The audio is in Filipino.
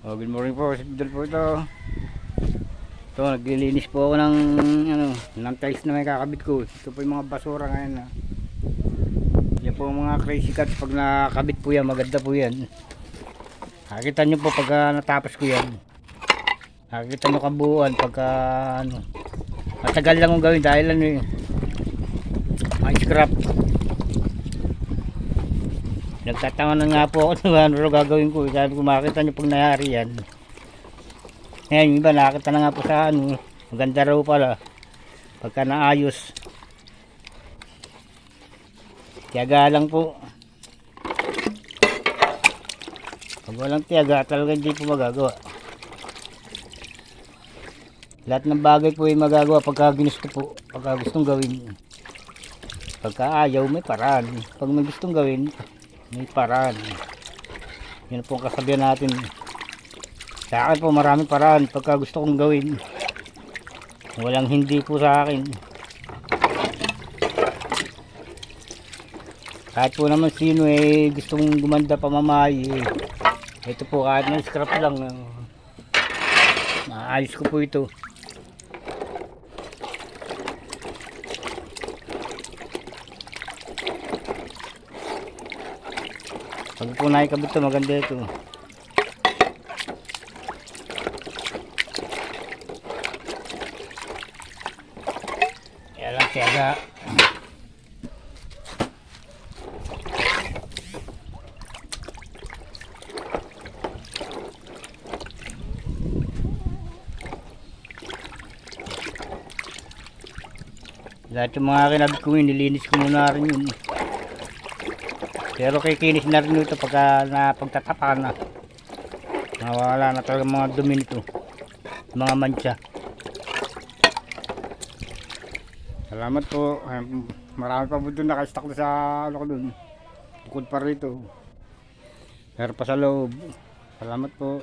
Oh, good morning po, si Bidol po ito. Ito, naglilinis po ako ng ng tiles na may kakabit ko. Ito po yung mga basura ngayon. Yan po mga crazy cuts, pag nakakabit po yan, maganda po yan. Nakikita nyo po pagka natapos ko yan. Nakikita nyo kabuuan pagka matagal lang kong gawin dahil mga scrap. Nagtatama na nga po ako ano gagawin ko. Sabi ko makita nyo pag nangyari yan. Ngayon yung iba nakita na nga po sa maganda raw pala pagka naayos. Tiyaga lang po. Pag walang tiyaga talaga hindi po magagawa. Lahat ng bagay po ay magagawa pagka ginusto po, pagka gustong gawin. Pagka ayaw may paraan. Pag may gustong gawin may paraan. Yan po ang kasabihan natin. Sa akin po maraming paraan pagka gusto kong gawin. Walang hindi po sa akin. Kahit po naman sino gustong gumanda pamamahay ito po kahit na scrap lang maayos ko po ito. Pag po nakikabit ito maganda ito. Kaya lang tiyaga. Lahat yung mga kinabit ko nilinis ko muna rin yun. Pero kikinis na rin ito pagka napagtatapakan na. Nawala na talaga mga dumi nito. Mga mancha. Salamat po. Marami pa po doon nakastock sa ko doon. Bukod pa rito. Pero pa sa loob. Salamat po.